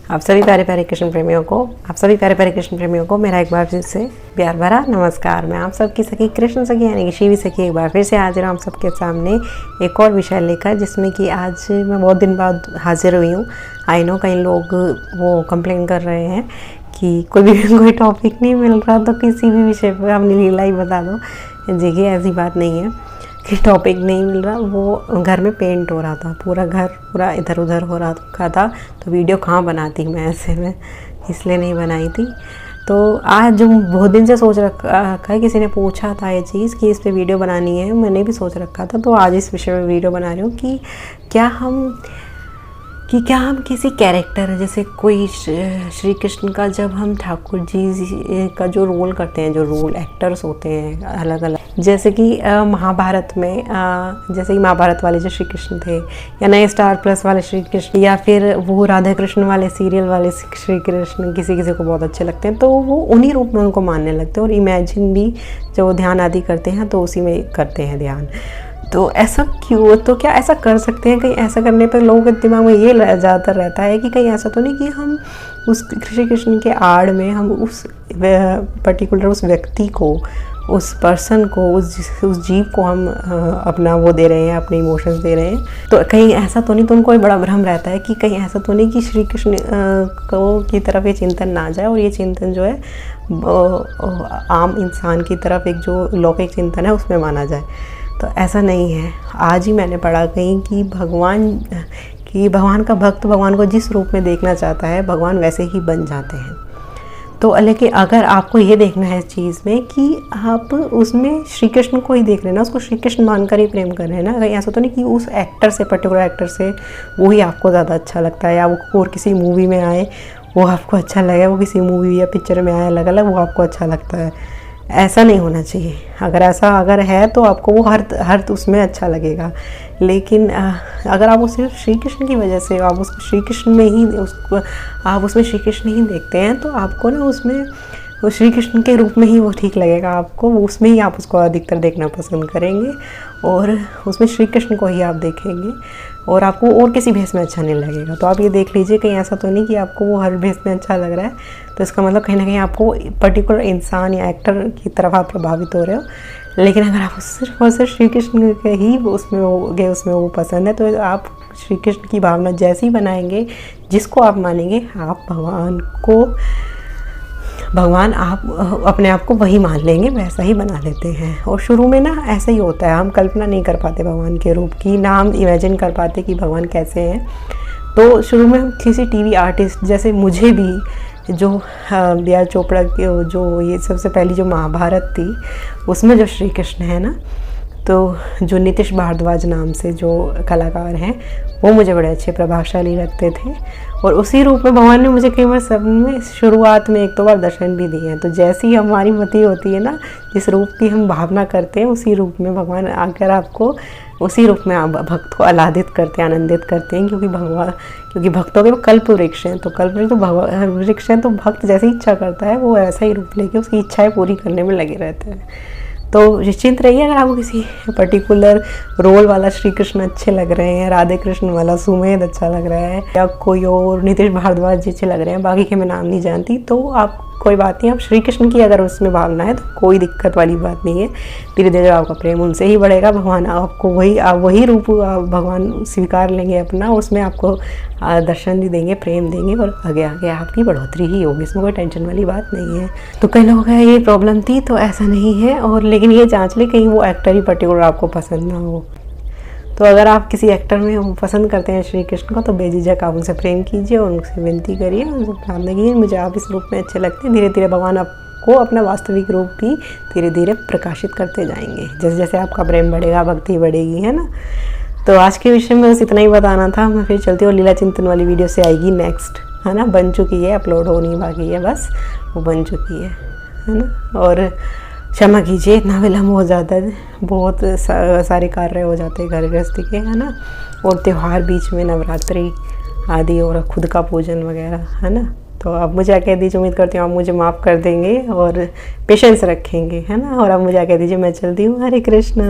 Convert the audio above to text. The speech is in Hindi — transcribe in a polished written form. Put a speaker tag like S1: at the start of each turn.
S1: आप सभी प्यारे प्यारे कृष्ण प्रेमियों को मेरा एक बार फिर से प्यार भरा नमस्कार। मैं आप सबकी सखी कृष्ण सखी यानी कि शिवी सखी एक बार फिर से हाजिर हूँ आप सबके सामने एक और विषय लेकर, जिसमें कि आज मैं बहुत दिन बाद हाजिर हुई हूँ। आई नो कई लोग वो कंप्लेन कर रहे हैं कि कोई टॉपिक नहीं मिल रहा, तो किसी भी विषय पर अपनी लीला ही बता दो। देखिए ऐसी बात नहीं है कि टॉपिक नहीं मिल रहा। वो घर में पेंट हो रहा था, पूरा घर पूरा इधर उधर हो रहा था, तो वीडियो कहाँ बनाती मैं ऐसे में, इसलिए नहीं बनाई थी। तो आज जो बहुत दिन से सोच रखा है, किसी ने पूछा था ये चीज़ कि इस पे वीडियो बनानी है, मैंने भी सोच रखा था। तो आज इस विषय में वीडियो बना रही हूँ कि क्या हम किसी कैरेक्टर, जैसे कोई श्री कृष्ण का, जब हम ठाकुर जी का जो रोल करते हैं, जो रोल एक्टर्स होते हैं अलग अलग, जैसे कि महाभारत में जैसे कि महाभारत वाले जो श्री कृष्ण थे, या नए स्टार प्लस वाले श्री कृष्ण, या फिर वो राधा कृष्ण वाले सीरियल वाले श्री कृष्ण किसी किसी को बहुत अच्छे लगते हैं, तो वो उन्हीं रूप में उनको मानने लगते हैं। और इमेजिन भी जो ध्यान आदि करते हैं तो उसी में करते हैं ध्यान। तो ऐसा क्यों, तो क्या ऐसा कर सकते हैं? कहीं ऐसा करने पर लोगों के दिमाग में ये ज़्यादातर रहता है कि कहीं ऐसा तो नहीं कि हम उस श्री कृष्ण के आड़ में हम उस पर्टिकुलर उस व्यक्ति को, उस पर्सन को, उस जीव को हम अपना वो दे रहे हैं, अपने इमोशंस दे रहे हैं। तो कहीं ऐसा तो नहीं, तो उनको बड़ा भ्रम रहता है कि कहीं ऐसा तो नहीं कि श्री कृष्ण को की तरफ ये चिंतन ना जाए, और ये चिंतन जो है आम इंसान की तरफ एक जो लौकिक चिंतन है उसमें माना जाए। तो ऐसा नहीं है। आज ही मैंने पढ़ा कहीं कि भगवान का भक्त भगवान को जिस रूप में देखना चाहता है, भगवान वैसे ही बन जाते हैं। तो लेकिन अगर आपको ये देखना है इस चीज़ में कि आप उसमें श्री कृष्ण को ही देख रहे हैं ना, उसको श्री कृष्ण मानकर ही प्रेम कर रहे हैं ना, कहीं ऐसा तो नहीं कि उस एक्टर से, पर्टिकुलर एक्टर से वो ही आपको ज़्यादा अच्छा लगता है, या वो और किसी मूवी में आए वो आपको अच्छा लगे, वो किसी मूवी या पिक्चर में आए अलग अलग वो आपको अच्छा लगता है। ऐसा नहीं होना चाहिए। अगर है तो आपको वो हर उसमें अच्छा लगेगा। लेकिन अगर आप वो सिर्फ श्री कृष्ण की वजह से, आप उसको श्री कृष्ण में ही आप उसमें श्री कृष्ण ही देखते हैं, तो आपको ना उसमें वो श्री कृष्ण के रूप में ही वो ठीक लगेगा आपको, वो उसमें ही आप उसको अधिकतर देखना पसंद करेंगे, और उसमें श्री कृष्ण को ही आप देखेंगे, और आपको और किसी भेष में अच्छा नहीं लगेगा। तो आप ये देख लीजिए, कहीं ऐसा तो नहीं कि आपको वो हर भेष में अच्छा लग रहा है, तो इसका मतलब कहीं ना कहीं आपको पर्टिकुलर इंसान या एक्टर की तरफ आप प्रभावित हो रहे हो। लेकिन अगर आप सिर्फ और सिर्फ श्री कृष्ण के ही उसमें वो पसंद है, तो आप श्री कृष्ण की भावना जैसी ही बनाएंगे, जिसको आप मानेंगे, आप भगवान आप अपने आप को वही मान लेंगे, वैसा ही बना लेते हैं। और शुरू में ना ऐसा ही होता है, हम कल्पना नहीं कर पाते भगवान के रूप की, ना हम इमेजिन कर पाते कि भगवान कैसे हैं। तो शुरू में हम किसी टीवी आर्टिस्ट, जैसे मुझे भी जो बी.आर. चोपड़ा की जो ये सबसे पहली जो महाभारत थी, उसमें जो श्री कृष्ण है ना, तो जो नीतीश भारद्वाज नाम से जो कलाकार हैं, वो मुझे बड़े अच्छे प्रभावशाली लगते थे। और उसी रूप में भगवान ने मुझे कई बार सब में शुरुआत में 1-2 बार दर्शन भी दिए हैं। तो जैसी हमारी मति होती है ना, जिस रूप की हम भावना करते हैं, उसी रूप में भगवान आकर आपको उसी रूप में आप भक्त को आह्लादित करते हैं, आनंदित करते हैं। क्योंकि भक्तों के वो कल्प वृक्ष हैं, तो कल्प वृक्ष हैं, तो भक्त जैसी इच्छा करता है वो ऐसा ही रूप लेके उसकी इच्छाएं पूरी करने में लगे रहते हैं। तो निश्चिंत रहिए, अगर आपको किसी पर्टिकुलर रोल वाला श्री कृष्ण अच्छे लग रहे हैं, राधे कृष्ण वाला सुमेध अच्छा लग रहा है, या कोई और नीतीश भारद्वाज जी अच्छे लग रहे हैं, बाकी के मैं नाम नहीं जानती, तो आप कोई बात नहीं, आप श्री कृष्ण की अगर उसमें भावना है तो कोई दिक्कत वाली बात नहीं है। धीरे धीरे आपका प्रेम उनसे ही बढ़ेगा, भगवान आपको वही रूप भगवान स्वीकार लेंगे अपना, उसमें आपको दर्शन भी देंगे, प्रेम देंगे, और आगे आगे आपकी बढ़ोतरी ही होगी, इसमें कोई टेंशन वाली बात नहीं है। तो कई लोगों का ये प्रॉब्लम थी, तो ऐसा नहीं है। और लेकिन ये जांच ले कहीं वो एक्टर ही पर्टिकुलर आपको पसंद ना हो। तो अगर आप किसी एक्टर में पसंद करते हैं श्री कृष्ण को, तो बेझिझक आप उनसे प्रेम कीजिए और उनसे विनती करिए, उनसे प्रार्थना कीजिए, मुझे आप इस रूप में अच्छे लगते हैं। धीरे धीरे भगवान आपको अपना वास्तविक रूप भी धीरे धीरे प्रकाशित करते जाएंगे, जैसे जैसे आपका प्रेम बढ़ेगा, भक्ति बढ़ेगी, है ना। तो आज के विषय में बस इतना ही बताना था। मैं फिर चलती हूँ, लीला चिंतन वाली वीडियो से आएगी नेक्स्ट, है ना, बन चुकी है, अपलोड होनी बाकी है, बस वो बन चुकी है ना। और क्षमा कीजिए इतना विलम्ब हो जाता है, बहुत सारे कार्य हो जाते हैं घर गृहस्थी के, है ना, और त्यौहार बीच में, नवरात्रि आदि, और खुद का पूजन वगैरह, है ना। तो आप मुझे क्या कह दीजिए, उम्मीद करती हूँ आप मुझे माफ़ कर देंगे और पेशेंस रखेंगे, है ना। और आप मुझे क्या कह दीजिए, मैं चलती हूँ। हरे कृष्णा।